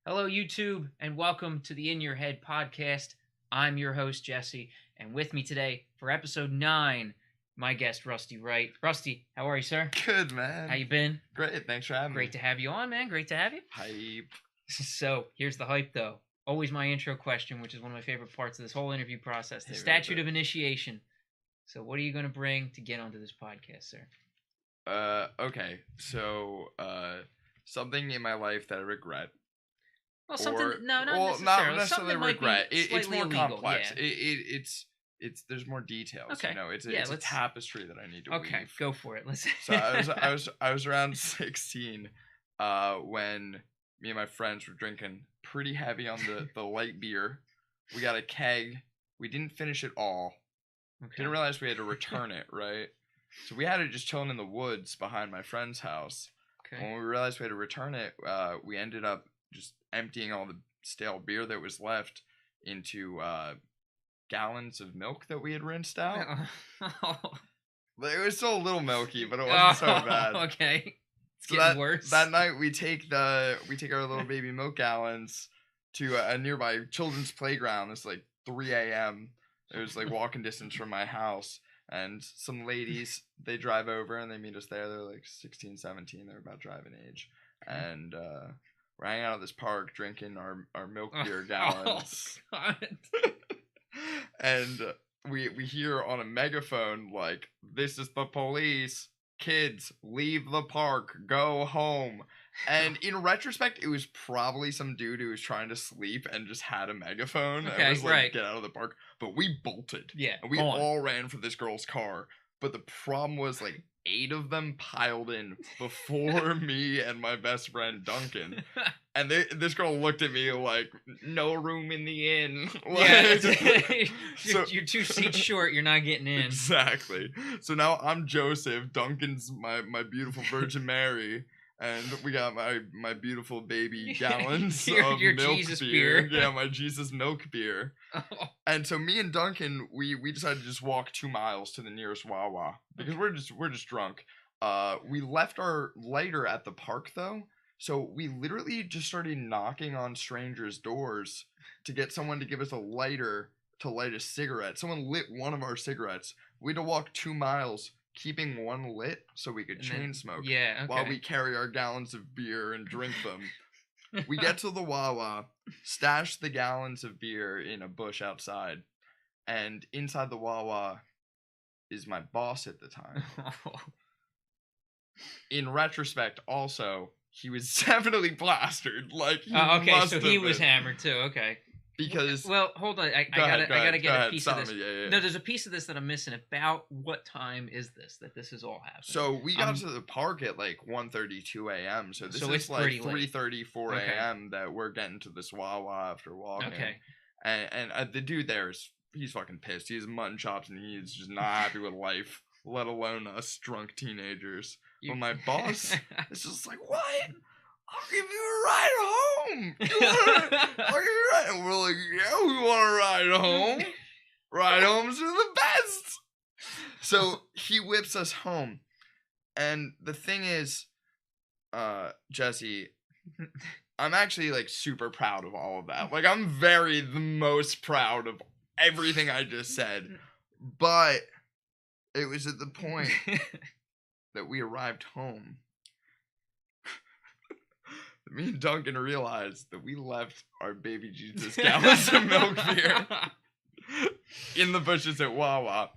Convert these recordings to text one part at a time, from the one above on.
Hello, YouTube, and welcome to the In Your Head podcast. I'm your host, Jesse, and with me today for episode 9, my guest, Cody Wright. Rusty, how are you, sir? Good, man. How you been? Great, thanks for having me. Great to have you on, man. Great to have you. Hype. So, here's the hype, though. Always my intro question, which is one of my favorite parts of this whole interview process, the statute of initiation. So, what are you going to bring to get onto this podcast, sir? Okay. So, something in my life that I regret. Well, something, not necessarily regret. It's more illegal, complex. Yeah. It's there's more details. Okay. You know, it's a tapestry that I need to weave. Go for it. Let's. So I was around 16, when me and my friends were drinking pretty heavy on the light beer. We got a keg. We didn't finish it all. Okay. Didn't realize we had to return it, right? So we had it just chilling in the woods behind my friend's house. Okay. When we realized we had to return it, we ended up just emptying all the stale beer that was left into gallons of milk that we had rinsed out. It was still a little milky, but it wasn't so bad. Okay. It's So getting worse. That night we take our little baby milk gallons to a nearby children's playground. It's like 3 a.m. It was like walking distance from my house. And some ladies, they drive over and they meet us there. They're like 16, 17. They're about driving age. And we're hanging out at this park drinking our milk beer gallons. Oh, God. And we hear on a megaphone, like, "This is the police. Kids, leave the park. Go home." And in retrospect, it was probably some dude who was trying to sleep and just had a megaphone. Okay, and was like, right. "Get out of the park." But we bolted. Yeah, And we go on. all ran for this girl's car. But the problem was, like, 8 of them piled in before me and my best friend Duncan. And this girl looked at me like, "No room in the inn." Yeah, So- you're 2 seats short. You're not getting in. Exactly. So now I'm Joseph. Duncan's my beautiful Virgin Mary. And we got my beautiful baby gallons of Your milk Jesus beer. beer. Yeah, my Jesus milk beer. Oh, And so me and Duncan, we decided to just walk 2 miles to the nearest Wawa because we're just drunk. We left our lighter at the park though, so we literally just started knocking on strangers' doors to get someone to give us a lighter to light a cigarette. Someone lit one of our cigarettes. We had to walk 2 miles, keeping one lit so we could and then- chain smoke Yeah. Okay. while we carry our gallons of beer and drink them. We get to the Wawa, stash the gallons of beer in a bush outside, and inside the Wawa is my boss at the time. In retrospect, also, he was definitely plastered. Like, he Okay, must so have he was been, hammered too. Okay. because Well, hold on. I Go ahead, gotta get a ahead, piece stop of this. me, yeah. No, there's a piece of this that I'm missing. About what time is this that this is all happening? So we got to the park at like 1:32 a.m. So this So is it's like pretty late. 3:30, 4 Okay. a.m. that we're getting to this Wawa after walking. Okay. And the dude there he's fucking pissed. He has mutton chops and he's just not happy with life, let alone us drunk teenagers. But my boss is just like, "What? I'll give you a ride home. I'll give you a ride." And we're like, "Yeah, we want to ride home. Ride homes are the best." So he whips us home. And the thing is, Jesse, I'm actually like super proud of all of that. Like, I'm the most proud of everything I just said. But it was at the point that we arrived home. Me and Duncan realized that we left our baby Jesus gallons of milk beer in the bushes at Wawa.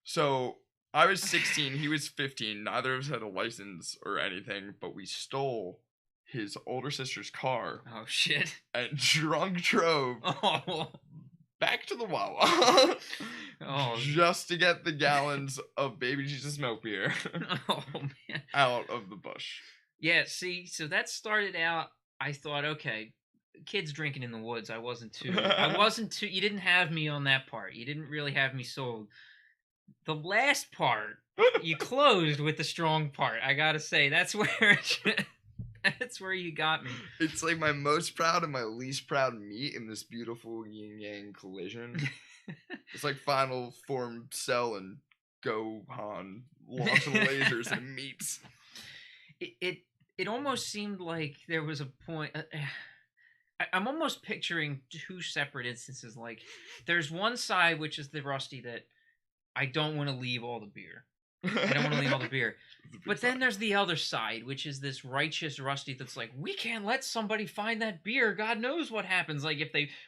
So I was 16, he was 15. Neither of us had a license or anything, but we stole his older sister's car Oh shit. and drunk drove Oh. back to the Wawa Oh. just to get the gallons of baby Jesus milk beer Oh man. out of the bush. Yeah. See, so that started out. I thought, okay, kids drinking in the woods. I wasn't too. You didn't have me on that part. You didn't really have me sold. The last part, you closed with the strong part. I gotta say, that's where you got me. It's like my most proud and my least proud meet in this beautiful yin-yang collision. It's like Final Form Cell and Gohan launching lasers and meets. It almost seemed like there was a point. I'm almost picturing two separate instances. Like, there's one side which is the Rusty that I don't want to leave all the beer. I don't want to leave all the beer. But then there's the other side, which is this righteous Rusty that's like, we can't let somebody find that beer. God knows what happens. Like,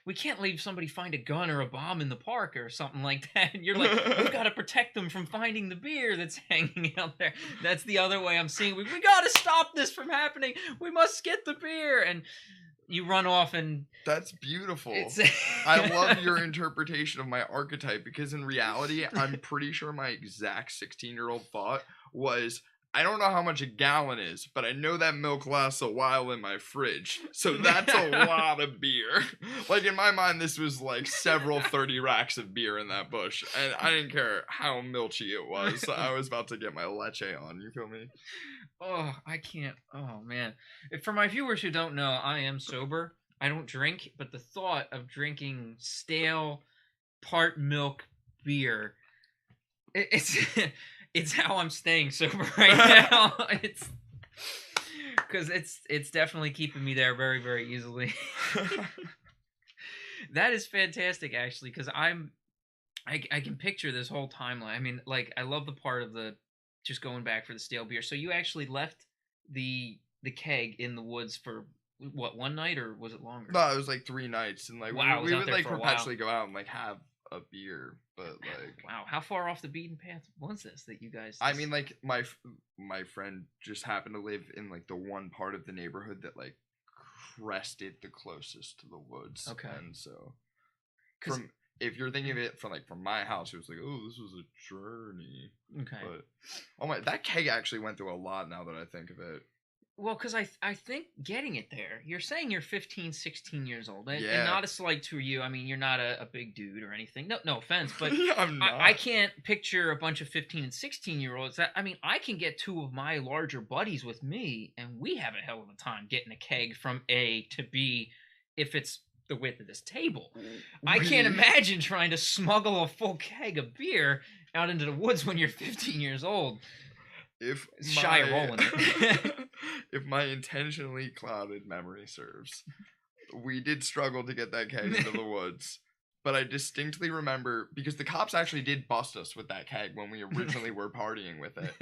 we can't leave somebody find a gun or a bomb in the park or something like that. And you're like, we've got to protect them from finding the beer that's hanging out there. That's the other way I'm seeing. We got to stop this from happening. We must get the beer. And you run off and that's beautiful. I love your interpretation of my archetype, because in reality, I'm pretty sure my exact 16-year-old thought was, I don't know how much a gallon is, but I know that milk lasts a while in my fridge, so that's a lot of beer. Like, in my mind, this was like several 30 racks of beer in that bush, and I didn't care how milchy it was. I was about to get my leche on, you feel me? Oh, I can't. Oh, man. For my viewers who don't know, I am sober. I don't drink, but the thought of drinking stale, part milk beer, it's it's how I'm staying sober right now. It's because it's definitely keeping me there very, very easily. That is fantastic, actually, because I can picture this whole timeline. I mean, like, I love the part of the just going back for the stale beer. So you actually left the keg in the woods for what, one night, or was it longer? No, it was like 3 nights, and like wow, we would like perpetually go out and like have a beer, but like wow, how far off the beaten path was this that you guys? I mean, like my friend just happened to live in like the one part of the neighborhood that like crested the closest to the woods. Okay, and so from if you're thinking of it from my house, it was like, oh, this was a journey. Okay. But oh my, that keg actually went through a lot now that I think of it. Well, because I think getting it there, you're saying you're 15, 16 years old. And, yeah. And not a slight to you. I mean, you're not a big dude or anything. No offense, but I'm not. I can't picture a bunch of 15 and 16-year-olds. I mean, I can get 2 of my larger buddies with me, and we have a hell of a time getting a keg from A to B if it's the width of this table. I can't imagine trying to smuggle a full keg of beer out into the woods when you're 15 years old. If shy rolling it. If my intentionally clouded memory serves, we did struggle to get that keg into the woods. But I distinctly remember, because the cops actually did bust us with that keg when we originally were partying with it.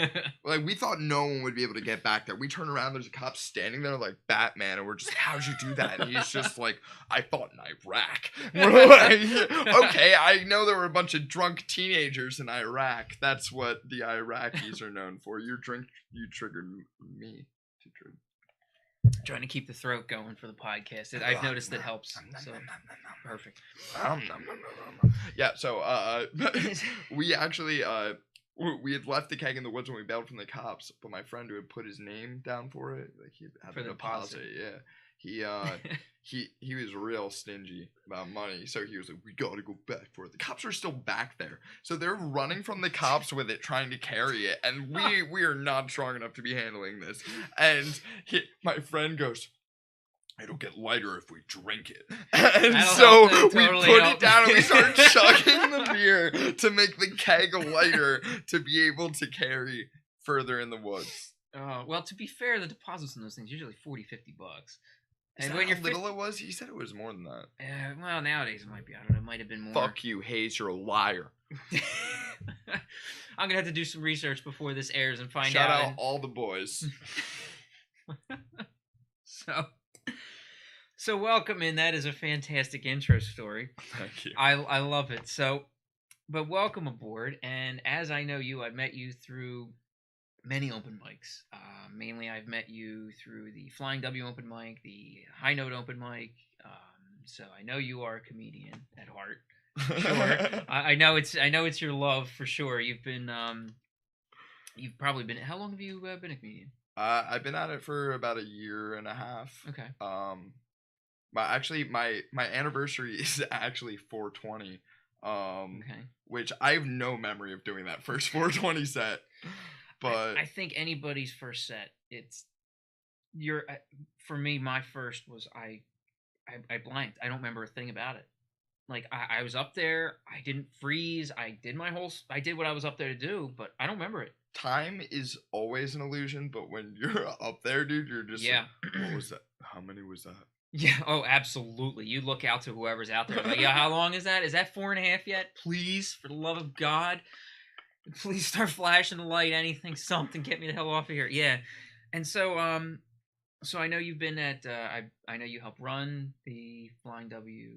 Like, we thought no one would be able to get back there. We turn around, there's a cop standing there like Batman, and we're just like, how'd you do that? And he's just like, I fought in Iraq. We're like, okay, I know there were a bunch of drunk teenagers in Iraq. That's what the Iraqis are known for. You triggered me to drink. Trying to keep the throat going for the podcast. I've noticed it helps. So perfect. Yeah. So we actually we had left the keg in the woods when we bailed from the cops, but my friend who had put his name down for it, like he had for the deposit. Yeah. He was real stingy about money, so he was like, we gotta go back for it. The cops are still back there, so they're running from the cops with it, trying to carry it, and we are not strong enough to be handling this. And my friend goes, it'll get lighter if we drink it. And so we put it down and we started chugging the beer to make the keg lighter to be able to carry further in the woods. Well, to be fair, the deposits on those things are usually $40-50. And when how little it was? He said it was more than that. Well, nowadays it might be. I don't know. It might have been more. Fuck you, Hayes. You're a liar. I'm going to have to do some research before this airs and find Shout out. Shout out all the boys. So welcome in. That is a fantastic intro story. Thank you. I love it. So, but welcome aboard. And as I know you, I've met you through many open mics. Mainly, I've met you through the Flying W open mic, the High Note open mic. So I know you are a comedian at heart. Sure. I know it's your love for sure. You've probably been. How long have you been a comedian? I've been at it for about a year and a half. Okay. My anniversary is actually 420. Okay. Which I have no memory of doing that first 420 set. But I think anybody's first set, for me, my first was I blanked. I don't remember a thing about it. Like I was up there, I didn't freeze. I did what I was up there to do, but I don't remember it. Time is always an illusion, but when you're up there, dude, you're just like, what was that? How many was that? Yeah. Oh, absolutely. You look out to whoever's out there. Like, yeah, how long is that? Is that 4.5 yet? Please, for the love of God, please start flashing the light. Anything, something, get me the hell off of here. Yeah. And so I know you've been at. I know you help run the Flying W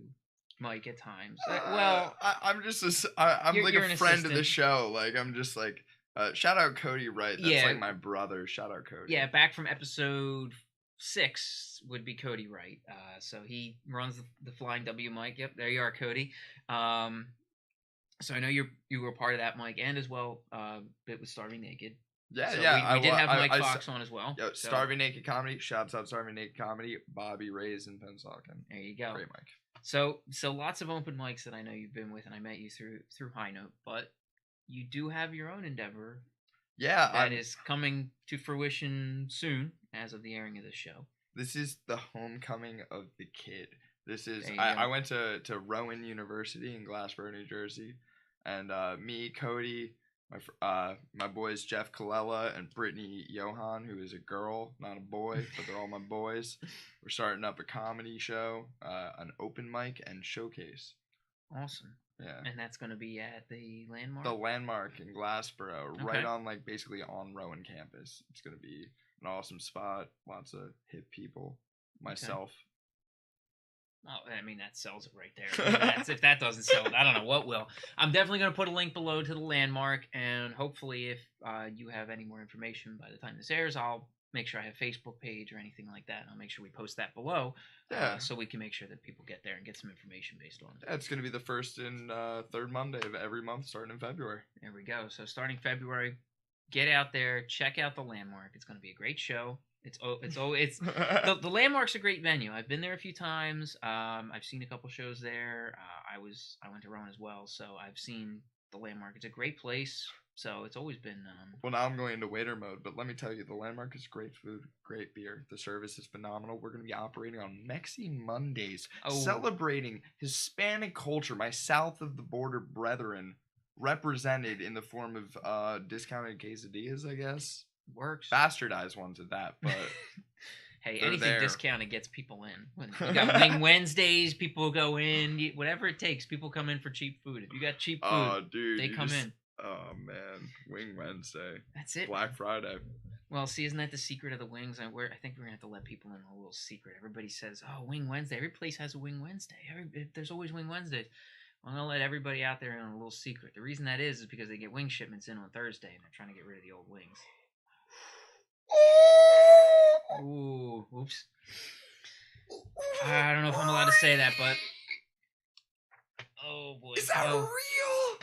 mic at times. Well, I'm just I'm like you're a an friend of the assistant. show. Like I'm just like shout out Cody Wright. That's Yeah. like my brother. Shout out Cody. Yeah. Back from episode 6 would be Cody Wright. So he runs the Flying W mic. Yep, there you are, Cody. So I know you were part of that mic, and as well, bit with Starving Naked. Yeah, So yeah. we did have Mike Fox on as well. Yo, so. Starving Naked Comedy. Shouts out Starving Naked Comedy. Bobby Ray's in Pensauken. There you go. Great mic. So lots of open mics that I know you've been with, and I met you through High Note, but you do have your own endeavor. Yeah, that is coming to fruition soon, as of the airing of this show. This is the homecoming of the kid. This is I went to Rowan University in Glassboro, New Jersey, and me, Cody, my boys Jeff Colella and Brittany Johan, who is a girl, not a boy, but they're all my boys. We're starting up a comedy show, an open mic, and showcase. Awesome. Yeah. And that's going to be at the Landmark? The Landmark in Glassboro, right on, like, basically on Rowan campus. It's going to be an awesome spot, lots of hip people, myself. Oh, I mean, that sells it right there. If that doesn't sell it, I don't know what will. I'm definitely going to put a link below to the Landmark, and hopefully if you have any more information by the time this airs, I'll make sure I have a Facebook page or anything like that. I'll make sure we post that below, so we can make sure that people get there and get some information based on it. Yeah, it's going to be the first and third Monday of every month starting in February. There we go. So starting February, get out there, check out the Landmark. It's going to be a great show. It's the Landmark's a great venue. I've been there a few times. I've seen a couple shows there. I went to Rowan as well, so I've seen the Landmark. It's a great place. So it's always been. Well, now I'm going into waiter mode, but let me tell you, the Landmark is great food, great beer. The service is phenomenal. We're going to be operating on Mexi Mondays, celebrating Hispanic culture. My south of the border brethren represented in the form of discounted quesadillas, I guess. Works. Bastardized ones at that, but hey, anything discounted gets people in. When you got Wing Wednesdays, people go in. Whatever it takes, people come in for cheap food. If you got cheap food, they come in. Oh man, Wing Wednesday. That's it. Black Friday. Well, see, isn't that the secret of the wings? I think we're gonna have to let people in a little secret. Everybody says, "Oh, Wing Wednesday." Every place has a Wing Wednesday. There's always Wing Wednesdays. I'm gonna let everybody out there in a little secret. The reason that is because they get wing shipments in on Thursday, and they're trying to get rid of the old wings. Ooh, oops. I don't know if I'm allowed to say that, but oh boy, is that real?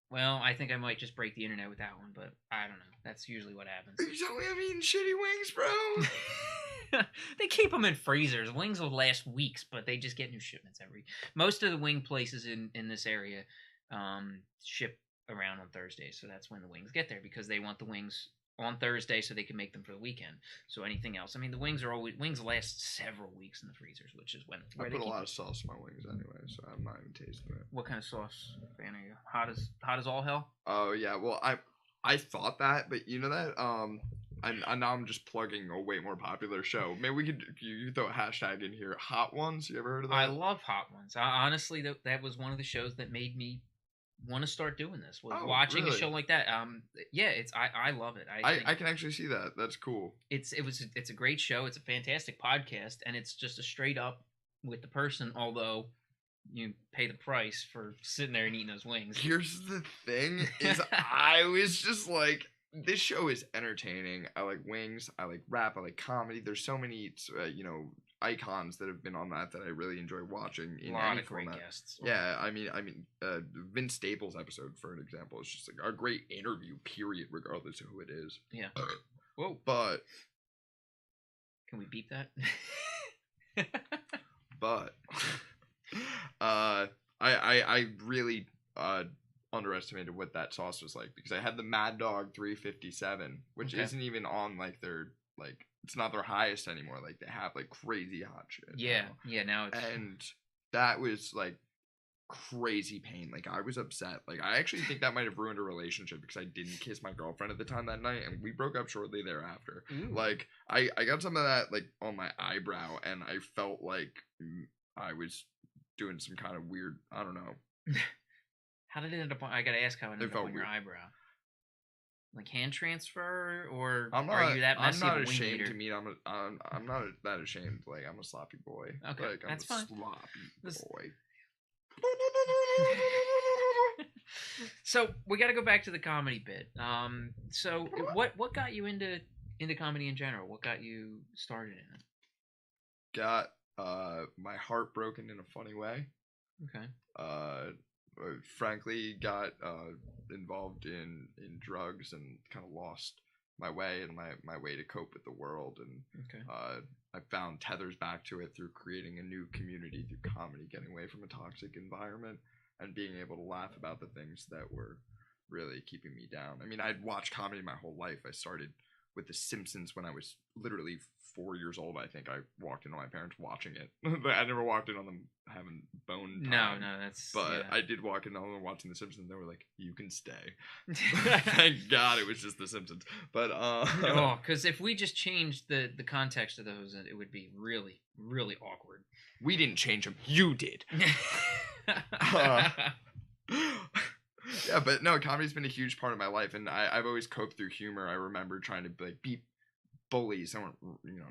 Well, I think I might just break the internet with that one, but I don't know. That's usually what happens. Are you telling me I'm eating shitty wings, bro? They keep them in freezers. Wings will last weeks, but they just get new shipments most of the wing places in this area ship around on Thursday, so that's when the wings get there because they want the wings on Thursday so they can make them for the weekend. So anything else, I mean, the wings last several weeks in the freezers, which is when I put a lot of sauce in my wings anyway, so I'm not even tasting it. What kind of sauce fan are you? Hot as all hell? Oh yeah, well I thought that, but you know that I now I'm just plugging a way more popular show. Maybe we could you throw a hashtag in here. Hot Ones. You ever heard of that? I love Hot Ones. Honestly, that was one of the shows that made me want to start doing this. Was watching a show like that. Yeah, I love it. I can actually see that. That's cool. It's a great show. It's a fantastic podcast, and it's just a straight up with the person. Although you pay the price for sitting there and eating those wings. Here's the thing: is I was just like, this show is entertaining. I like wings. I like rap. I like comedy. There's so many, icons that have been on that I really enjoy watching in any format. Guests. Yeah, I mean, Vince Staples episode for an example is just like a great interview. Period, regardless of who it is. Yeah. Whoa. But can we beep that? But I really underestimated what that sauce was like because I had the Mad Dog 357, which isn't even on like their like. It's not their highest anymore. Like they have like crazy hot shit. Yeah, now. Yeah, now it's and that was like crazy pain. Like, I was upset. Like, I actually think that might have ruined a relationship because I didn't kiss my girlfriend at the time that night, and we broke up shortly thereafter. Ooh. Like, I got some of that, like, on my eyebrow, and I felt like I was doing some kind of weird, I don't know. How did it end up on, I gotta ask how it ended up on your eyebrow. Like hand transfer, or are you that messy? I'm not ashamed to meet. I'm not that ashamed. Like, I'm a sloppy boy. Okay, like, that's fine. Sloppy boy. So we got to go back to the comedy bit. So what got you into comedy in general? What got you started in it? Got my heart broken in a funny way. Okay. Frankly, got involved in drugs and kind of lost my way and my way to cope with the world, and okay. I found tethers back to it through creating a new community through comedy, getting away from a toxic environment and being able to laugh about the things that were really keeping me down. I mean, I'd watched comedy my whole life. I started with The Simpsons when I was literally 4 years old. I think I walked into my parents watching it. I never walked in on them having bone time. No, that's... But yeah. I did walk in on them watching The Simpsons. They were like, "You can stay." Thank God it was just The Simpsons. But oh, because if we just changed the context of those, it would be really, really awkward. We didn't change them. You did. Yeah, but no, comedy's been a huge part of my life, and I've always coped through humor. I remember trying to like beat bullies. They weren't,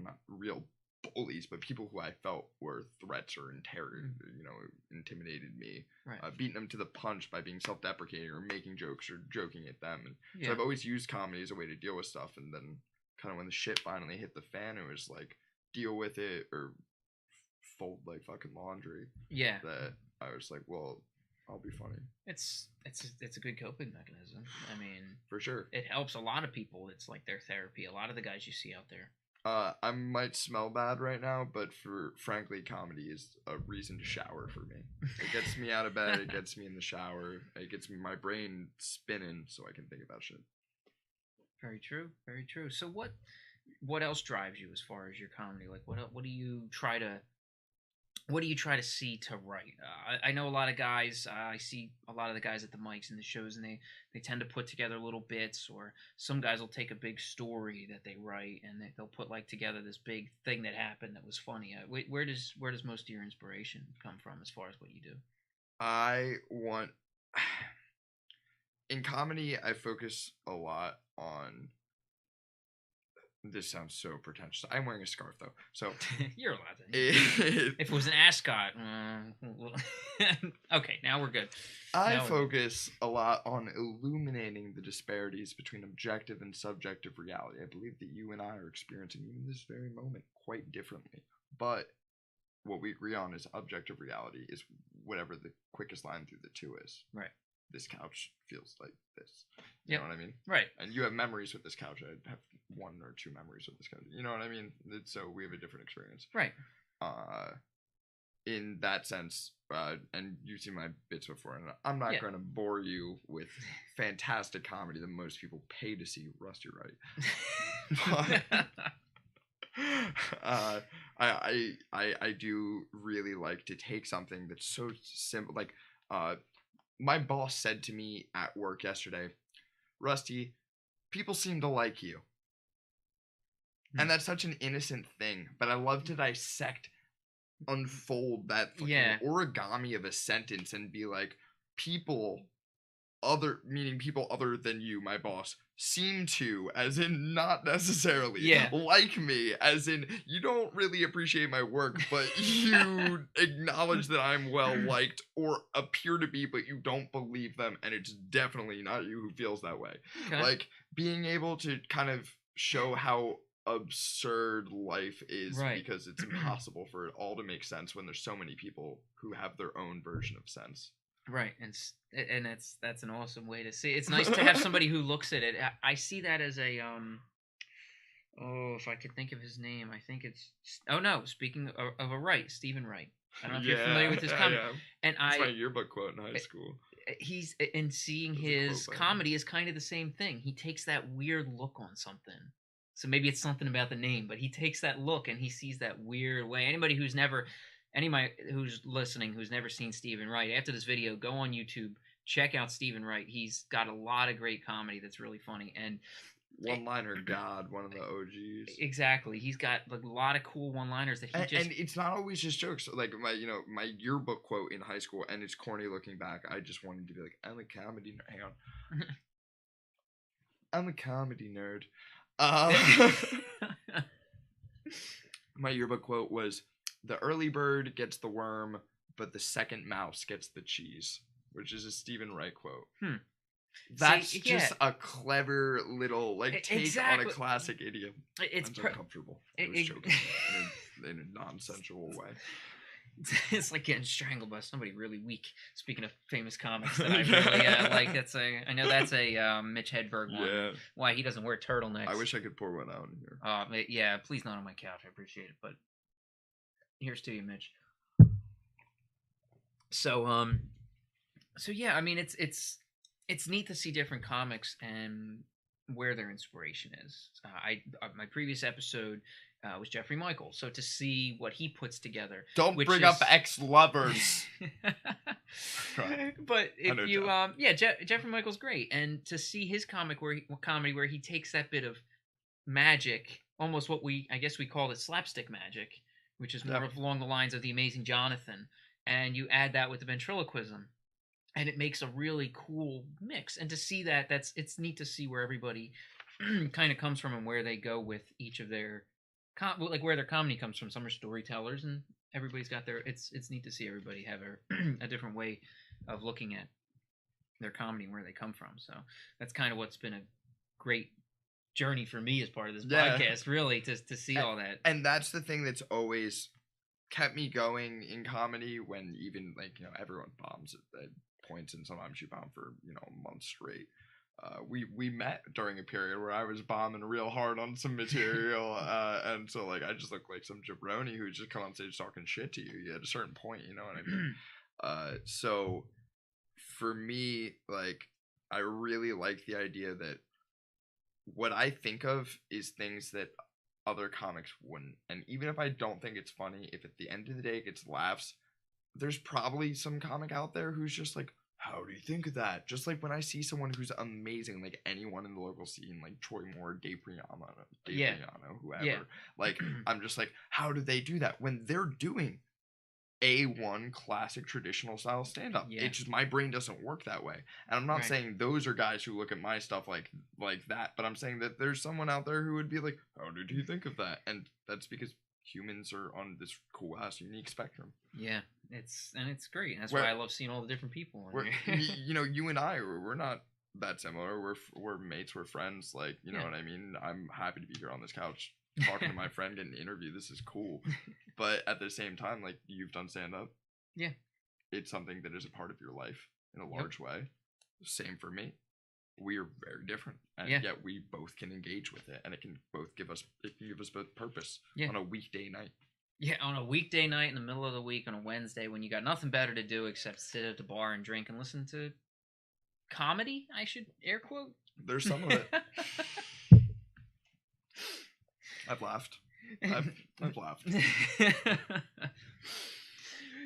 not real bullies, but people who I felt were threats or intimidated me. Right. Beating them to the punch by being self-deprecating or making jokes or joking at them. And yeah. So I've always used comedy as a way to deal with stuff. And then kind of when the shit finally hit the fan, it was like, deal with it or fold like fucking laundry. Yeah. That I was like, well, I'll be funny. It's a good coping mechanism. I mean, for sure, it helps a lot of people. It's like their therapy. A lot of the guys you see out there. I might smell bad right now, but frankly, comedy is a reason to shower for me. It gets me out of bed. It gets me in the shower. It gets my brain spinning so I can think about shit. Very true. Very true. So what else drives you as far as your comedy? Like what do you try to see to write? I know a lot of guys. I see a lot of the guys at the mics and the shows, and they tend to put together little bits, or some guys will take a big story that they write and they'll put like together this big thing that happened that was funny. Where does most of your inspiration come from as far as what you do? In comedy, I focus a lot on. This sounds so pretentious. I'm wearing a scarf, though. So you're allowed to. If it was an ascot. Okay, now we're good. I focus a lot on illuminating the disparities between objective and subjective reality. I believe that you and I are experiencing even this very moment quite differently. But what we agree on is objective reality is whatever the quickest line through the two is. Right. This couch feels like this. You know what I mean? Right. And you have memories with this couch. I have 1 or 2 memories with this couch. You know what I mean? So we have a different experience. Right. In that sense, and you've seen my bits before, and I'm not going to bore you with fantastic comedy that most people pay to see Rusty Wright. But I do really like to take something that's so simple, like my boss said to me at work yesterday, "Rusty, people seem to like you." And that's such an innocent thing, but I love to dissect, unfold that fucking origami of a sentence and be like, people other than you, my boss, seem to, as in not necessarily, like me, as in you don't really appreciate my work, but you acknowledge that I'm well liked or appear to be, but you don't believe them, and it's definitely not you who feels that way. Okay. Like, being able to kind of show how absurd life is because it's impossible for it all to make sense when there's so many people who have their own version of sense. Right, and that's an awesome way to see it. It's nice to have somebody who looks at it. I see that as a if I could think of his name, I think it's speaking of a Wright, Stephen Wright. I don't know if you're familiar with his comedy. And it's my yearbook quote in high school. He's in seeing his comedy is kind of the same thing. He takes that weird look on something. So maybe it's something about the name, but he takes that look and he sees that weird way. Anybody who's never anybody who's listening who's never seen Stephen Wright, after this video, go on YouTube, check out Stephen Wright. He's got a lot of great comedy that's really funny, and one-liner god, one of the OGs. Exactly, he's got a lot of cool one-liners that he and it's not always just jokes. Like my yearbook quote in high school, and it's corny looking back. I just wanted to be like, I'm a comedy nerd. Hang on. I'm a comedy nerd. My yearbook quote was, "The early bird gets the worm, but the second mouse gets the cheese," which is a Stephen Wright quote. That's just a clever little take on a classic idiom. It's uncomfortable. I was joking in a non-sensual way. It's like getting strangled by somebody really weak. Speaking of famous comics that I really like, I know that's a Mitch Hedberg one. Yeah. Why he doesn't wear turtlenecks? I wish I could pour one out in here. Yeah, please not on my couch. I appreciate it, but here's to you, Mitch. So yeah, I mean it's neat to see different comics and where their inspiration is. My previous episode was Jeffrey Michael, so to see what he puts together. Don't bring up ex-lovers. Right. But if you Jeffrey Michael's great, and to see his comedy where he takes that bit of magic, almost what I guess we called it slapstick magic, which is more along the lines of The Amazing Jonathan, and you add that with the ventriloquism. And it makes a really cool mix. And to see that, it's neat to see where everybody kind of comes from and where they go with each of their, where their comedy comes from. Some are storytellers, and everybody's got their. It's neat to see everybody have a different way of looking at their comedy and where they come from. So that's kind of what's been a great journey for me as part of this podcast, really, to see all that. And that's the thing that's always kept me going in comedy, when even everyone bombs at points, and sometimes you bomb for a month straight. We met during a period where I was bombing real hard on some material, and so I just look like some jabroni who just come on stage talking shit to you at a certain point, you know what I mean? So for me, I really like the idea that what I think of is things that other comics wouldn't, and even if I don't think it's funny, if at the end of the day it gets laughs, there's probably some comic out there who's just like, how do you think of that? Just like when I see someone who's amazing, like anyone in the local scene, like Troy Moore, Dave Priano, whoever, I'm just like, how do they do that when they're doing A1 classic traditional style stand-up? It's just, my brain doesn't work that way. And I'm not saying those are guys who look at my stuff like that, but I'm saying that there's someone out there who would be like, how did you think of that? And that's because humans are on this cool ass unique spectrum. Yeah, it's great. That's why I love seeing all the different people. You and I, we're not that similar. We're mates. We're friends. You know what I mean. I'm happy to be here on this couch talking to my friend, getting an interview. This is cool. But at the same time, you've done stand up. Yeah, it's something that is a part of your life in a large way. Same for me. We are very different, and yet we both can engage with it, and it can give us both purpose on a weekday night. Yeah, on a weekday night in the middle of the week on a Wednesday when you got nothing better to do except sit at the bar and drink and listen to comedy. I should air quote. There's some of it. I've laughed. I've laughed.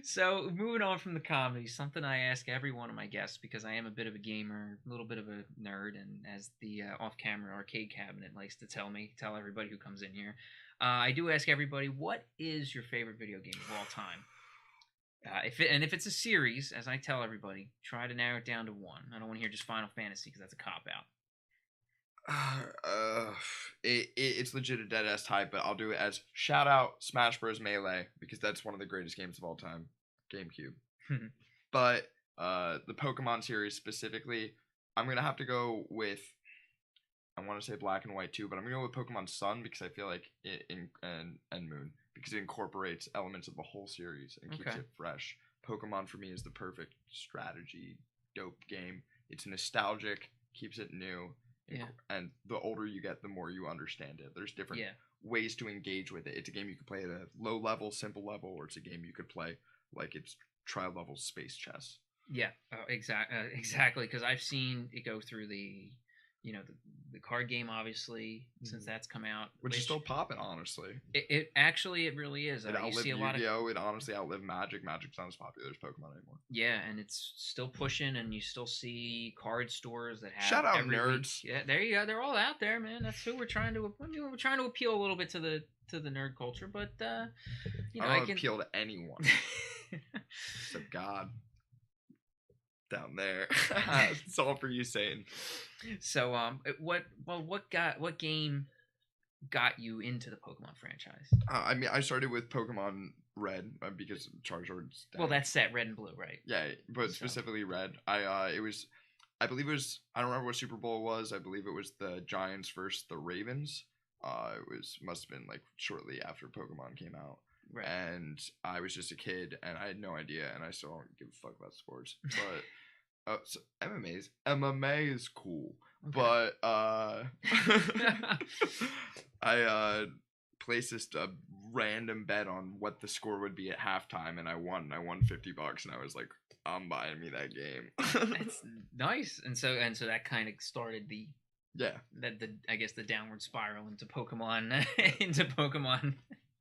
So, moving on from the comedy, something I ask every one of my guests, because I am a bit of a gamer, a little bit of a nerd, and as the off-camera arcade cabinet likes to tell everybody who comes in here, I do ask everybody, what is your favorite video game of all time? If it's a series, as I tell everybody, try to narrow it down to one. I don't want to hear just Final Fantasy, because that's a cop-out. It's legit a dead ass type, but I'll do it as shout out Smash Bros. Melee, because that's one of the greatest games of all time. GameCube. But the Pokemon series specifically, I'm gonna have to go with, I want to say Black and White too, but I'm gonna go with Pokemon Sun, because I feel like and Moon, because it incorporates elements of the whole series and keeps it fresh. Pokemon for me is the perfect strategy, dope game. It's nostalgic, keeps it new. Yeah. And the older you get, the more you understand it. There's different ways to engage with it. It's a game you can play at a low level, simple level, or it's a game you could play like it's trial level space chess. Yeah, exactly. Because I've seen it go through the you know, the card game, obviously, since that's come out, which is still popping, honestly. It actually, it really is. It You outlived see a lot of Yu-Gi-Oh! It honestly outlived Magic. Magic's not as popular as Pokemon anymore. Yeah, and it's still pushing, and you still see card stores that have shout out every nerds. Week. Yeah, there you go. They're all out there, man. That's who we're trying to. We're trying to appeal a little bit to the nerd culture, but you know, I don't appeal to anyone except God down there. It's all for you, Satan. So what game got you into the Pokemon franchise? I mean, I started with Pokemon Red because Charizard's dead. Well, that's set Red and Blue, right? Yeah, but specifically Red. I believe it was, I don't remember what Super Bowl it was. I believe it was the Giants versus the Ravens. Must have been like shortly after Pokemon came out. Right. And I was just a kid and I had no idea, and I still don't give a fuck about sports. But so MMA is cool. Okay. But I placed this random bet on what the score would be at halftime, and I won. I won $50, and I was like, I'm buying me that game. That's nice. And so that kind of started the I guess the downward spiral into Pokemon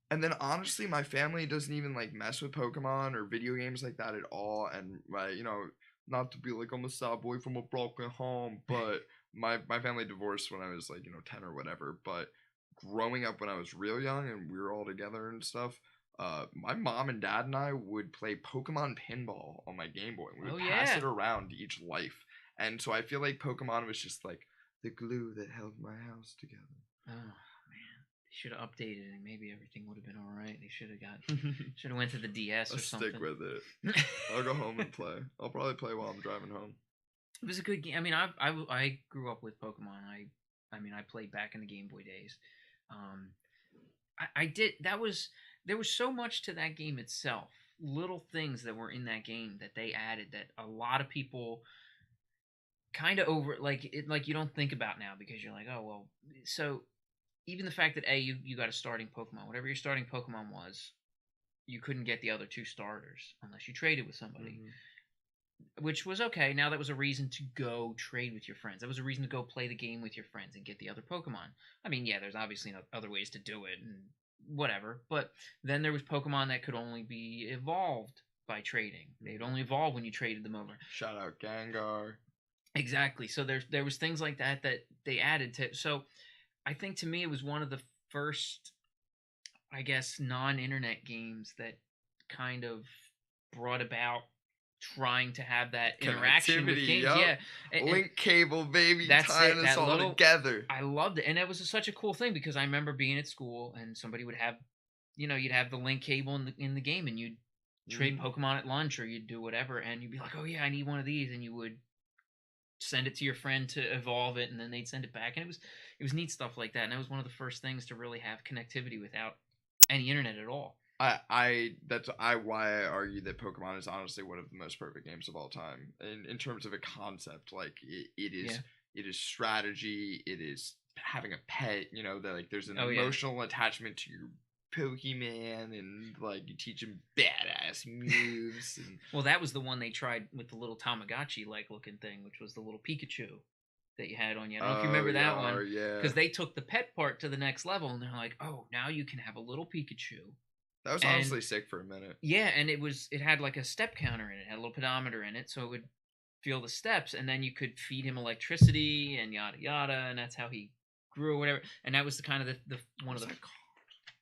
And then honestly, my family doesn't even like mess with Pokemon or video games like that at all. And you know, not to be like I'm a sad boy from a broken home, but my family divorced when I was like, you know, 10 or whatever. But growing up when I was real young and we were all together and stuff, my mom and dad and I would play Pokemon pinball on my Game Boy. We would pass it around each life. And so I feel like Pokemon was just like the glue that held my house together. Oh man, they should have updated and maybe everything would have been all right. They should have went to the DS or something. Stick with it. I'll go home and play. I'll probably play while I'm driving home. It was a good game. I mean, I grew up with Pokemon. I mean, I played back in the Game Boy days. I did. There was so much to that game itself. Little things that were in that game that they added that a lot of people kind of like you don't think about now because you're like, oh well. So even the fact that you got a starting Pokemon, whatever your starting Pokemon was, you couldn't get the other two starters unless you traded with somebody. Mm-hmm. Which was okay. Now that was a reason to go trade with your friends. That was a reason to go play the game with your friends and get the other Pokemon. I mean, yeah, there's obviously other ways to do it and whatever. But then there was Pokemon that could only be evolved by trading. They'd only evolve when you traded them over. Shout out Gengar. Exactly. So there was things like that they added to. So I think to me it was one of the first, I guess, non-internet games that kind of brought about trying to have that interaction with games. Yep. Yeah. Link cable, baby. That's tying us all together. I loved it. And it was such a cool thing because I remember being at school and somebody would have, you know, you'd have the link cable in the game and you'd trade Pokemon at lunch or you'd do whatever and you'd be like, oh yeah, I need one of these, and you would send it to your friend to evolve it and then they'd send it back, and it was neat stuff like that. And that was one of the first things to really have connectivity without any internet at all. Why I argue that Pokemon is honestly one of the most perfect games of all time in terms of a concept. Like it is strategy, it is having a pet, you know, that like there's an emotional attachment to your Pokemon, and like you teach him badass moves. And well, that was the one they tried with the little Tamagotchi like looking thing, which was the little Pikachu that you had on you. I don't know if you remember that one. Yeah. Because they took the pet part to the next level, and they're like, oh, now you can have a little Pikachu. That was honestly sick for a minute. Yeah, and it had like a step counter in it. It had a little pedometer in it, so it would feel the steps, and then you could feed him electricity and yada yada, and that's how he grew or whatever. And that was the kind of the one of the.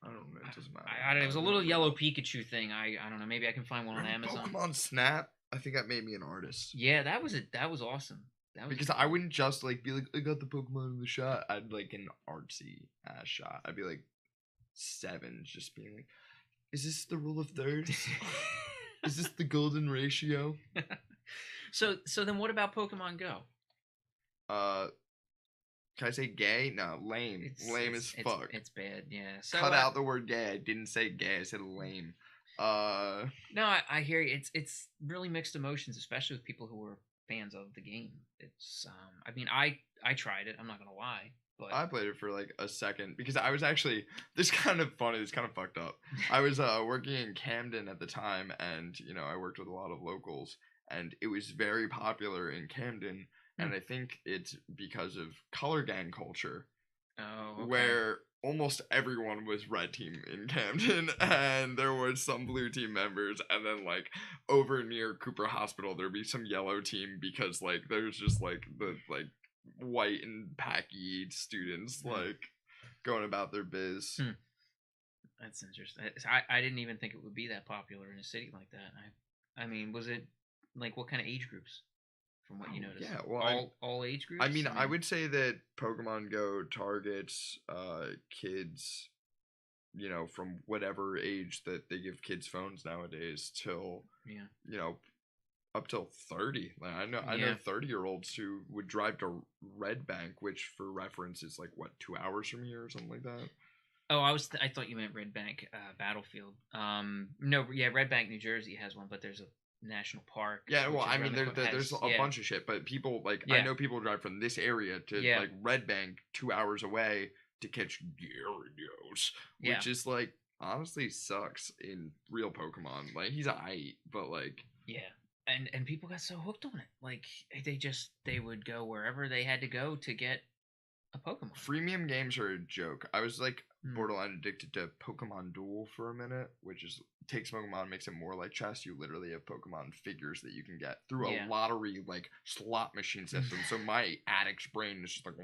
I don't know. It doesn't matter. It was a little yellow Pikachu thing. I don't know. Maybe I can find one on Amazon. Pokemon Snap. I think that made me an artist. Yeah, that was awesome. Because I wouldn't just like be like, I got the Pokemon in the shot. I'd like an artsy ass shot. I'd be like 7, just being like, is this the rule of thirds? Is this the golden ratio? So then what about Pokemon Go? Can I say gay? No, lame. Lame as fuck. It's bad, yeah. So, cut out the word gay. I didn't say gay. I said lame. No, I hear you. It's really mixed emotions, especially with people who are fans of the game. It's I mean, I tried it. I'm not gonna lie. But I played it for like a second because I was actually, this is kind of funny, this is kind of fucked up. I was working in Camden at the time, and you know, I worked with a lot of locals, and it was very popular in Camden and I think it's because of color gang culture, Oh, okay. where almost everyone was red team in Camden, and there was some blue team members, and then like over near Cooper Hospital there'd be some yellow team because like there's just like the like white and packy students like going about their biz. That's interesting. I didn't even think it would be that popular in a city like that. I mean, was it like what kind of age groups? From what you noticed, yeah, well, all age groups. I mean, I would say that Pokemon Go targets kids, you know, from whatever age that they give kids phones nowadays till you know, up till 30. Like I know 30-year-olds who would drive to Red Bank, which for reference is like what 2 hours from here or something like that. Oh, I thought you meant Red Bank Battlefield. No, yeah, Red Bank, New Jersey has one, but there's a national park. Yeah, well, I mean, there's a bunch of shit, but people like I know people drive from this area to like Red Bank 2 hours away to catch Gyarados, which is like honestly sucks in real Pokemon. Like he's aight, but like and people got so hooked on it, like they would go wherever they had to go to get a Pokemon. Freemium games are a joke. I was like borderline addicted to Pokemon Duel for a minute, which is takes Pokemon, makes it more like chess. You literally have Pokemon figures that you can get through a lottery like slot machine system. So my addict's brain is just like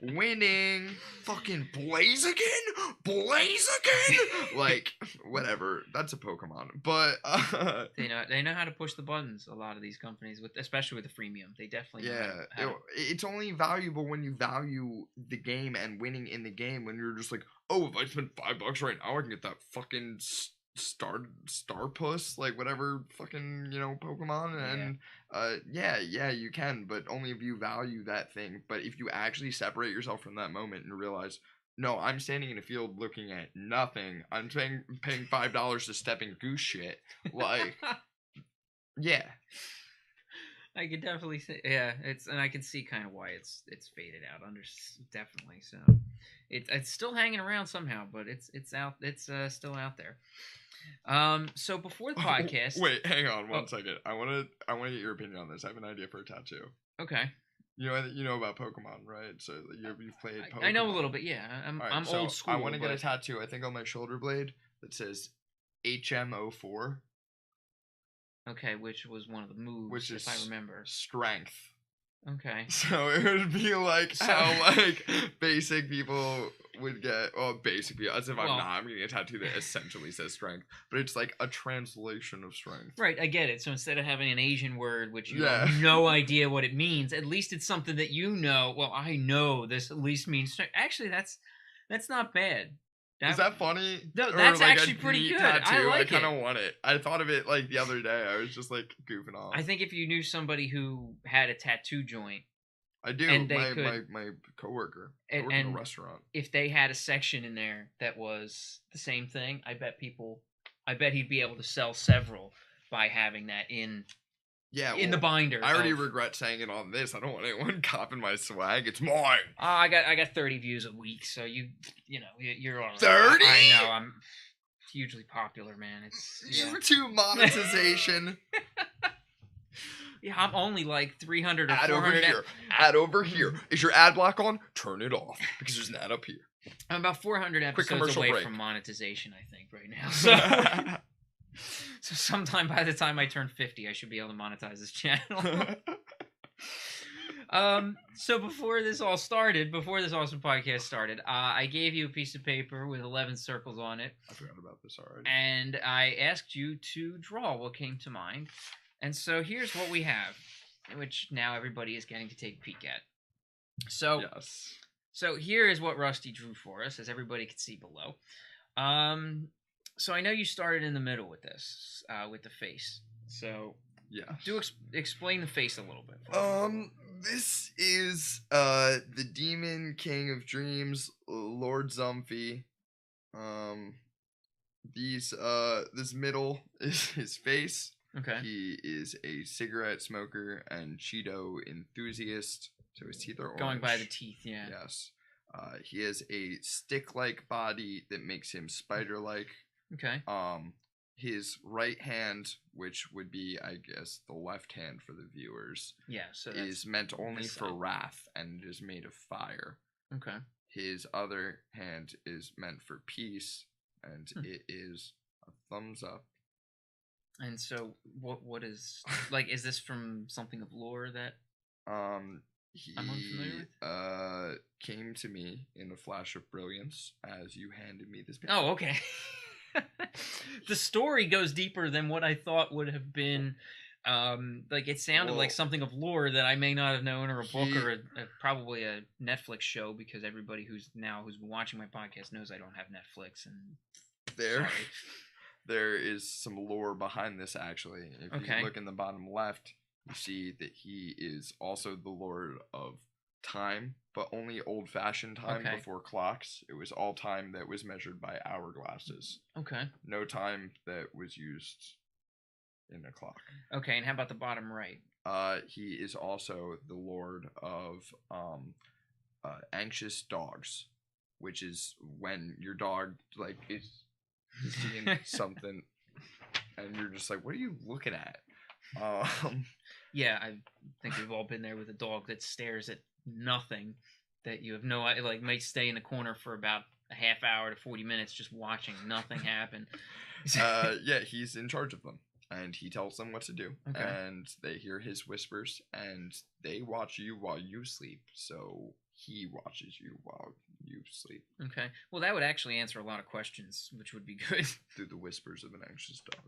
winning, fucking Blaziken, like whatever. That's a Pokemon, but they know how to push the buttons. A lot of these companies, especially with the freemium, they definitely it's only valuable when you value the game and winning in the game. When you're just like, oh, if I spend $5 right now, I can get that fucking Starpuss, like whatever fucking, you know, Pokemon. And you can, but only if you value that thing. But if you actually separate yourself from that moment and realize, no, I'm standing in a field looking at nothing. I'm paying $5 to step in goose shit. Like, yeah. I could definitely say, and I can see kind of why it's faded out. Definitely, so it's still hanging around somehow, but it's still out there. So before the podcast, wait, hang on one second. I want to get your opinion on this. I have an idea for a tattoo. Okay. You know about Pokemon, right? So you've played Pokemon. I know a little bit. Yeah, I'm old school. I want to get a tattoo. I think on my shoulder blade that says HM04. Okay, which was one of the moves, if I remember. Strength. Okay. So it would be like how like basic people would get, basic people, as if I'm getting a tattoo that essentially says strength, but it's like a translation of strength. Right, I get it. So instead of having an Asian word, which you have no idea what it means, at least it's something that you know, well, I know this at least means strength. Actually, that's not bad. Is that funny? No, that's like actually pretty good. Tattoo? I kind of want it. I thought of it like the other day. I was just like goofing off. I think if you knew somebody who had a tattoo joint, I do. And my coworker in a restaurant. If they had a section in there that was the same thing, I bet he'd be able to sell several by having that in the binder. I already regret saying it on this. I don't want anyone copping my swag. It's mine. I got 30 views a week, so you're all right. 30? I know. I'm hugely popular, man. It's YouTube monetization. Yeah, I'm only like 300 or 400. Ad over here. Is your ad block on? Turn it off because there's an ad up here. I'm about 400 episodes away from monetization, I think, right now. So sometime by the time I turn 50, I should be able to monetize this channel. So before this awesome podcast started, I gave you a piece of paper with 11 circles on it. I forgot about this already. And I asked you to draw what came to mind. And so here's what we have, which now everybody is getting to take a peek at. So, So here is what Rusty drew for us, as everybody can see below. So I know you started in the middle with this, with the face. So do explain the face a little bit. This is the Demon King of Dreams, Lord Zumphy. This middle is his face. Okay. He is a cigarette smoker and Cheeto enthusiast. So his teeth are orange. Going by the teeth, yeah. Yes. He has a stick-like body that makes him spider-like. Okay. his right hand, which would be, I guess, the left hand for the viewers, so is meant only for side. wrath and is made of fire. Okay. His other hand is meant for peace, and it is a thumbs up. And so, what is like? Is this from something of lore that he I'm unfamiliar with? Came to me in a flash of brilliance as you handed me this. Oh, okay. The story goes deeper than what I thought would have been. Like it sounded like something of lore that I may not have known, or a book, or probably a Netflix show, because everybody who's been watching my podcast knows I don't have Netflix. And there is some lore behind this, actually. If you look in the bottom left, you see that he is also the Lord of time, but only old-fashioned time before clocks. It was all time that was measured by hourglasses. Okay. No time that was used in a clock. Okay, and how about the bottom right? He is also the Lord of anxious dogs, which is when your dog like is seeing something and you're just like, what are you looking at? Yeah, I think we've all been there with a dog that stares at nothing, that you have no idea, like might stay in the corner for about a half hour to 40 minutes just watching nothing happen. Yeah, he's in charge of them, and he tells them what to do, and they hear his whispers, and they watch you while you sleep, so he watches you while you sleep. Okay, well that would actually answer a lot of questions, which would be good. Through the whispers of an anxious dog.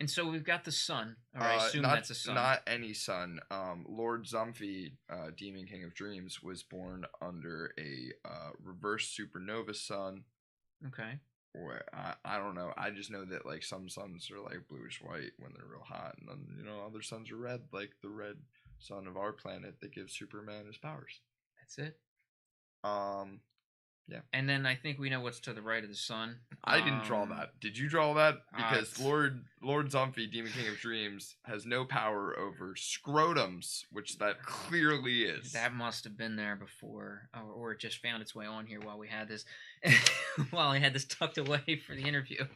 And so we've got the sun. Or I assume that's a sun. Not any sun. Lord Zumphy, Demon King of Dreams, was born under a reverse supernova sun. Okay. Or I don't know. I just know that like some suns are like bluish white when they're real hot, and then other suns are red, like the red sun of our planet that gives Superman his powers. That's it. Yeah. And then I think we know what's to the right of the sun. I didn't draw that. Did you draw that? Because Lord Zumphy, Demon King of Dreams, has no power over scrotums, which that clearly is. That must have been there before, or it just found its way on here while we had this, while I had this tucked away for the interview.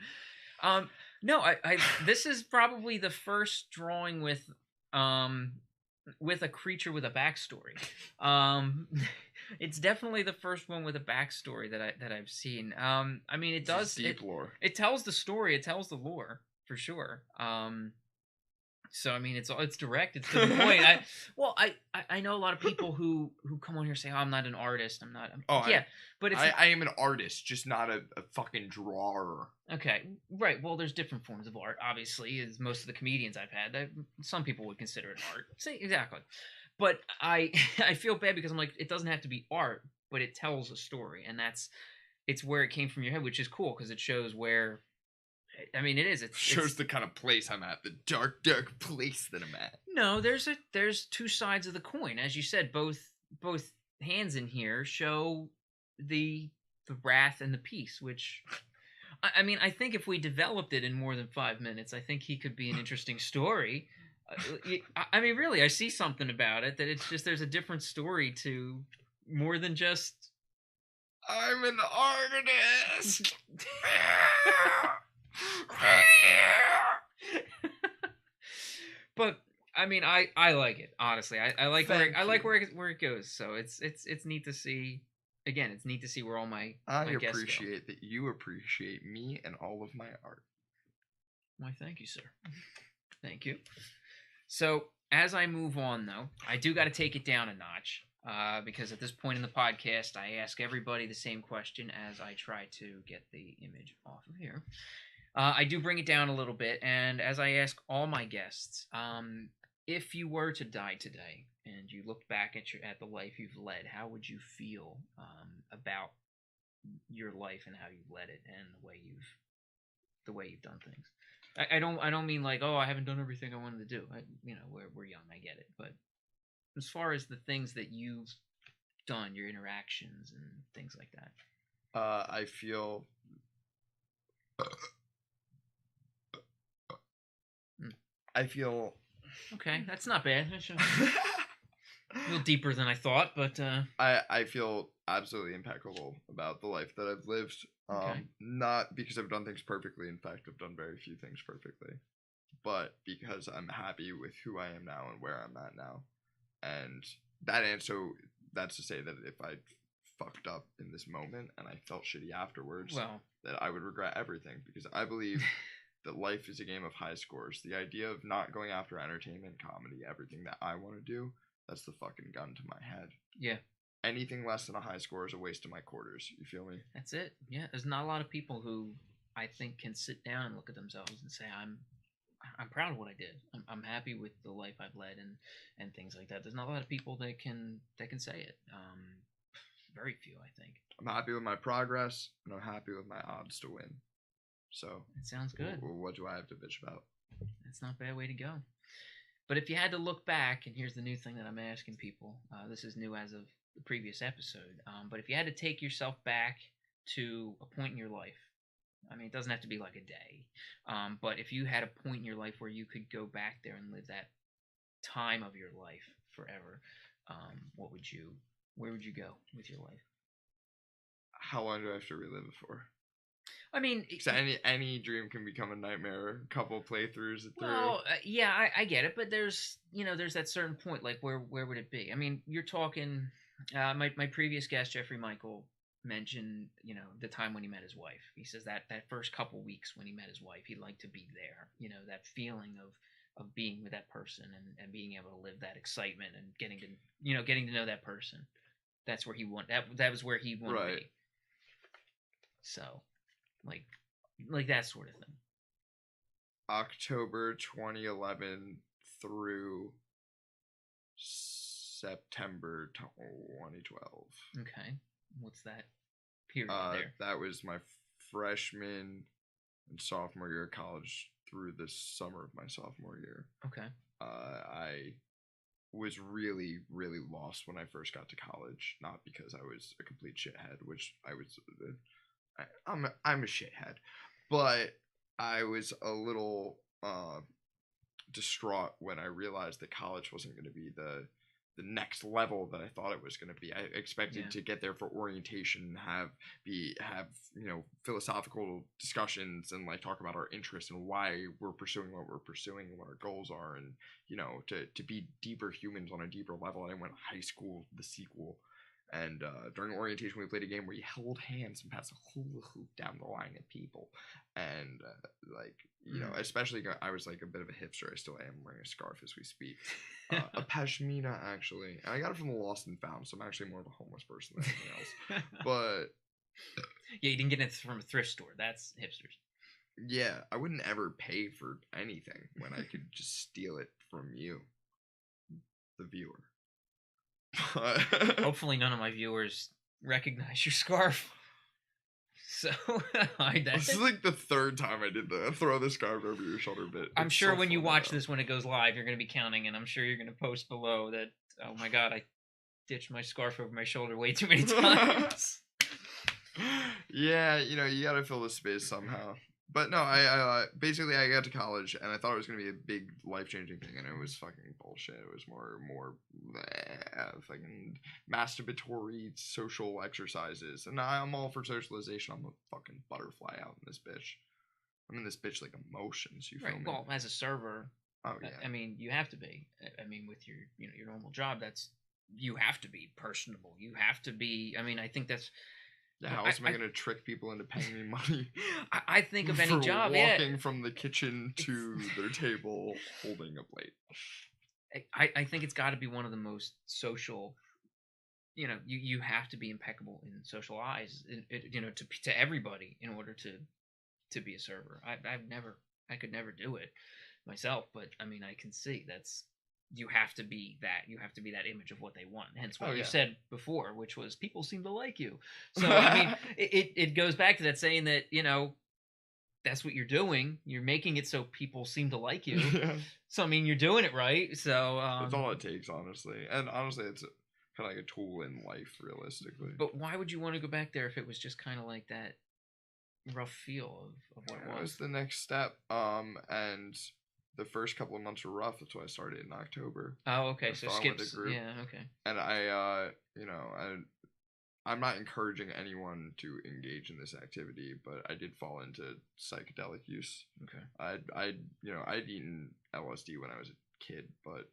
No, I this is probably the first drawing with a creature with a backstory. It's definitely the first one with a backstory that I've seen. I mean, it does deep lore. It tells the story. It tells the lore for sure. So I mean, it's direct. It's to the point. I know a lot of people who come on here saying, "Oh, I'm not an artist. I'm not." But I am an artist, just not a fucking drawer. Okay, right. Well, there's different forms of art, obviously, as most of the comedians I've had. Some people would consider it art. See, exactly. But I feel bad because I'm like, it doesn't have to be art, but it tells a story, and it's where it came from your head, which is cool because it shows where. I mean, it is. It shows the kind of place I'm at, the dark, dark place that I'm at. No, there's two sides of the coin, as you said. Both hands in here show the wrath and the peace, which. I mean, I think if we developed it in more than 5 minutes, I think he could be an interesting story. I mean, really, I see something about it that it's just there's a different story to more than just. I'm an artist. But I mean, I like it honestly. I like where it goes. So it's neat to see. Again, it's neat to see where all my guests appreciate that you appreciate me and all of my art. Why, thank you, sir. Thank you. So, as I move on, though, I do got to take it down a notch because at this point in the podcast, I ask everybody the same question as I try to get the image off of here. I do bring it down a little bit, and as I ask all my guests, if you were to die today and you looked back at the life you've led, how would you feel about your life and how you've led it and the way you've done things? I don't mean like, oh, I haven't done everything I wanted to do. We're young, I get it, but as far as the things that you've done, your interactions and things like that, I feel. I feel. Okay, that's not bad. A little deeper than I thought, but I feel absolutely impeccable about the life that I've lived. Okay. Not because I've done things perfectly. In fact, I've done very few things perfectly, but because I'm happy with who I am now and where I'm at now. And that's to say that if I fucked up in this moment and I felt shitty afterwards, well, that I would regret everything, because I believe that life is a game of high scores. The idea of not going after entertainment, comedy, everything that I want to do, that's the fucking gun to my head. yeah, Anything less than a high score is a waste of my quarters. You feel me? that's it. Yeah, there's not a lot of people who I think can sit down and look at themselves and say, I'm proud of what I did. I'm happy with the life I've led and things like that. There's not a lot of people that can say it. Very few, I think. I'm happy with my progress, and I'm happy with my odds to win. So it sounds good. What do I have to bitch about? That's not a bad way to go. But if you had to look back, and here's the new thing that I'm asking people. This is new as of the previous episode. But if you had to take yourself back to a point in your life, I mean, it doesn't have to be like a day. But if you had a point in your life where you could go back there and live that time of your life forever, where would you go with your life? How long do I have to relive it for? I mean, so any dream can become a nightmare. A couple playthroughs through. Well, yeah, I get it, but there's that certain point, like where would it be? I mean, you're talking. My previous guest, Jeffrey Michael, mentioned the time when he met his wife. He says that first couple weeks when he met his wife, he'd like to be there. That feeling of being with that person and being able to live that excitement and getting to know that person. That's where he that was where he wanted to be. So, like that sort of thing. October 2011 through September 2012. Okay. What's that period there? That was my freshman and sophomore year of college through the summer of my sophomore year. Okay. I was really, really lost when I first got to college. Not because I was a complete shithead, which I was. I'm a shithead, but I was a little distraught when I realized that college wasn't going to be the next level that I thought it was going to be. I expected to get there for orientation, have philosophical discussions and talk about our interests and why we're pursuing what we're pursuing and what our goals are, and to be deeper humans on a deeper level. I went high school, the sequel. And during orientation, we played a game where you held hands and passed a hula hoop down the line at people. And, especially, I was a bit of a hipster. I still am wearing a scarf as we speak. A pashmina, actually. And I got it from the Lost and Found, so I'm actually more of a homeless person than anything else. But... yeah, you didn't get it from a thrift store. That's hipsters. Yeah, I wouldn't ever pay for anything when I could just steal it from you, the viewer. Hopefully none of my viewers recognize your scarf. So this is the third time I did that. Throw the scarf over your shoulder bit. I'm sure when you watch this when it goes live, you're going to be counting, and I'm sure you're going to post below that, oh my god, I ditched my scarf over my shoulder way too many times. Yeah, you got to fill the space somehow. But no, I basically I got to college and I thought it was gonna be a big life-changing thing, and it was fucking bullshit. It was more fucking masturbatory social exercises, and I'm all for socialization. I'm a fucking butterfly out in this bitch. I'm in this bitch like emotions. You feel me? Well, as a server, oh yeah. I mean, you have to be. I mean, with your your normal job, you have to be personable. You have to be. I mean, I think that's. Yeah, how else am I going to trick people into paying me money? I think of any job, walking from the kitchen to their table holding a plate. I think it's got to be one of the most social. You have to be impeccable in social eyes, to everybody in order to be a server. I could never do it myself, but I mean, I can see you have to be that. You have to be that image of what they want. Hence what you said before, which was people seem to like you. So I mean, it goes back to that saying that that's what you're doing. You're making it so people seem to like you. Yeah. So I mean, you're doing it right. So that's all it takes, honestly. And honestly, it's kind of like a tool in life, realistically. But why would you want to go back there if it was just kind of like that rough feel of what it was? It was the next step. And the first couple of months were rough. That's why I started in October. Oh, okay. I So fell in with a skips. group. Yeah. Okay. And I'm not encouraging anyone to engage in this activity, but I did fall into psychedelic use. Okay. I'd eaten LSD when I was a kid, but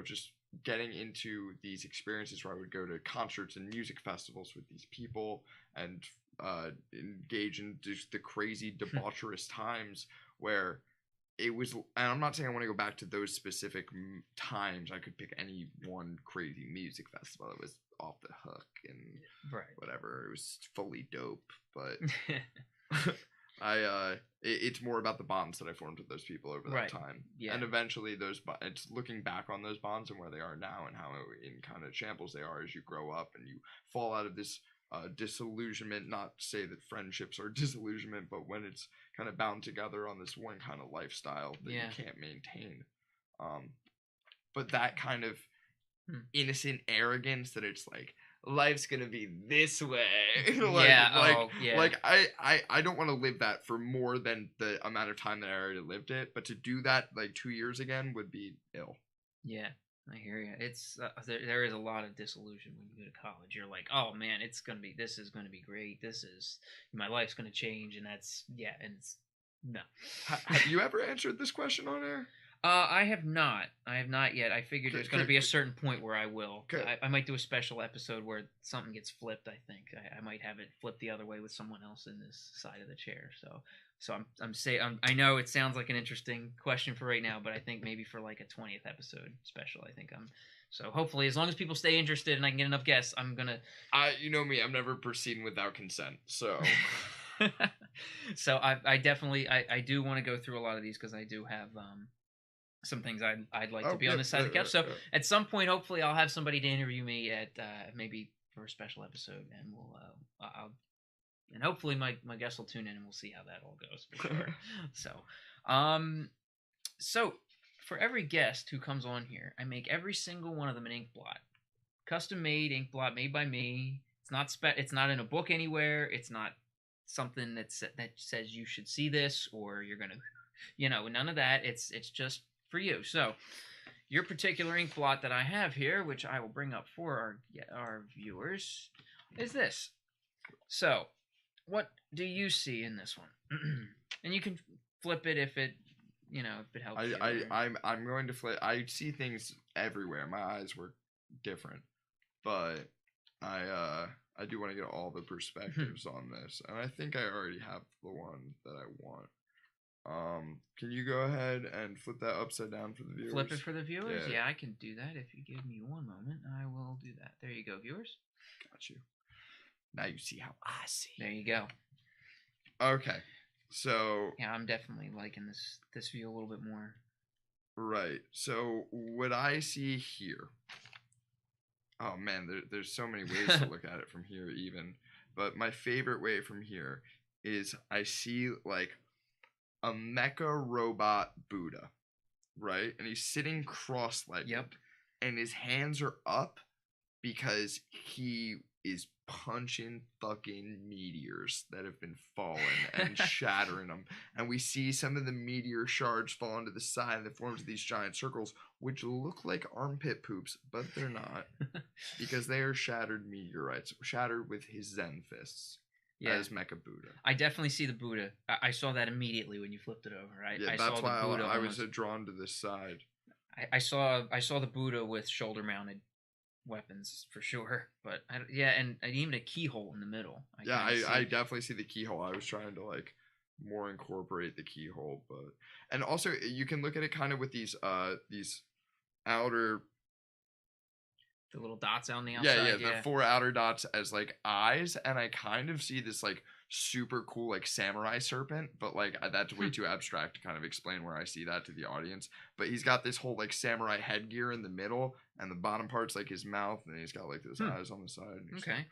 just getting into these experiences where I would go to concerts and music festivals with these people and engage in just the crazy debaucherous times where it was, and I'm not saying I want to go back to those specific times. I could pick any one crazy music festival that was off the hook and whatever. It was fully dope, but it's more about the bonds that I formed with those people over that time. Yeah. And eventually it's looking back on those bonds and where they are now and how in kind of shambles they are as you grow up and you fall out of this disillusionment. Not to say that friendships are disillusionment, but when it's kind of bound together on this one kind of lifestyle that you can't maintain. But that kind of innocent arrogance that it's like, life's gonna be this way. I don't want to live that for more than the amount of time that I already lived it, but to do that like 2 years again would be ill. Yeah, I hear you. It's there is a lot of disillusion when you go to college. You're like, oh man, this is gonna be great. My life's gonna change, and it's no. Have you ever answered this question on air? I have not. I have not yet. I figured there's going to be a certain point where I will. I might do a special episode where something gets flipped. I think I might have it flipped the other way with someone else in this side of the chair. So I know it sounds like an interesting question for right now, but I think maybe for like a 20th episode special, so hopefully as long as people stay interested and I can get enough guests, I'm gonna. You know me, I'm never proceeding without consent. So. So I definitely I do want to go through a lot of these because I do have some things I'd like to be on this side of the couch. So at some point, hopefully, I'll have somebody to interview me at maybe for a special episode, and and hopefully my guests will tune in, and we'll see how that all goes for sure. So for every guest who comes on here, I make every single one of them an ink blot, custom made ink blot made by me. It's not in a book anywhere. It's not something that says you should see this or you're gonna, none of that. It's just for you. So your particular ink blot that I have here, which I will bring up for our viewers, is this. So what do you see in this one? And you can flip it if it helps you. I'm going to flip. I see things everywhere. My eyes work different, but I do want to get all the perspectives on this, and I think I already have the one that I want. Can you go ahead and flip that upside down for the viewers? Flip it for the viewers? Yeah, I can do that. If you give me one moment, I will do that. There you go, viewers. Got you. Now you see how I see. There you go. Okay. So yeah, I'm definitely liking this view a little bit more. Right. So what I see here. Oh man, there's so many ways to look at it from here even. But my favorite way from here is I see like a mecha robot Buddha, right? And he's sitting cross-legged. Yep. And his hands are up because he is punching fucking meteors that have been falling and shattering them. And we see some of the meteor shards fall into the side and they form these giant circles, which look like armpit poops, but they're not. Because they are shattered meteorites, shattered with his Zen fists. Yeah. As Mecha Buddha. I definitely see the Buddha. I saw that immediately when you flipped it over. That's why I was drawn to this side. I saw the Buddha with shoulder-mounted weapons for sure, but and even a keyhole in the middle. I definitely see the keyhole. I was trying to like more incorporate the keyhole, but and also you can look at it kind of with these outer. The little dots on the outside. Yeah, the 4 outer dots as like eyes, and I kind of see this like super cool like samurai serpent, but like that's way too abstract to kind of explain where I see that to the audience. But he's got this whole like samurai headgear in the middle, and the bottom part's like his mouth, and he's got like those eyes on the side. Okay.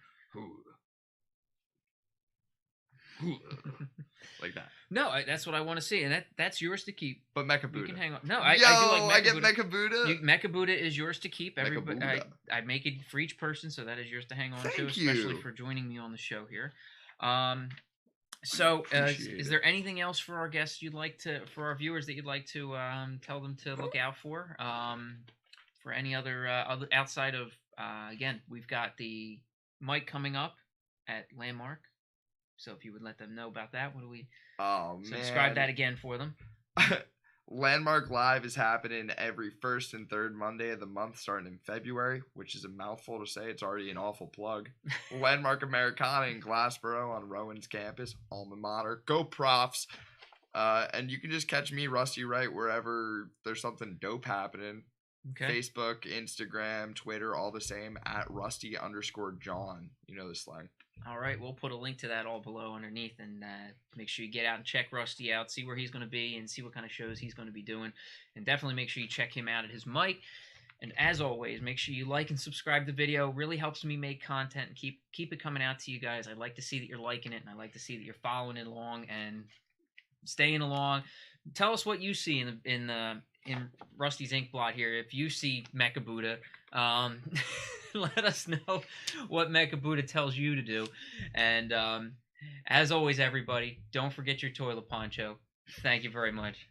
Like that. No, that's what I want to see, and that's yours to keep. But Mecha Buddha. You can hang on. No, I do like Mecha Buddha. Mecha Buddha is yours to keep. I make it for each person, so that is yours to hang on to, especially for joining me on the show here. And So, Appreciate is it. there anything else for our guests for our viewers that you'd like to tell them to look out for any other outside of, again, we've got the mic coming up at Landmark. So if you would let them know about that, what do we? Oh So describe that man. again for them. Landmark Live is happening every first and third Monday of the month starting in February, which is a mouthful to say. It's already an awful plug. Landmark Americana in Glassboro on Rowan's campus, alma mater. Go Profs. And you can just catch me, Rusty Wright, wherever there's something dope happening. Okay. Facebook, Instagram, Twitter, all the same, at Rusty_John. You know the slang. All right, we'll put a link to that all below underneath, and make sure you get out and check Rusty out, see where he's going to be, and see what kind of shows he's going to be doing. And definitely make sure you check him out at his mic. And as always, make sure you like and subscribe the video. It really helps me make content and keep it coming out to you guys. I like to see that you're liking it, and I like to see that you're following it along and staying along. Tell us what you see in Rusty's Inkblot here. If you see Mecha Buddha, let us know what Mecha Buddha tells you to do. And as always, everybody, don't forget your toilet poncho. Thank you very much.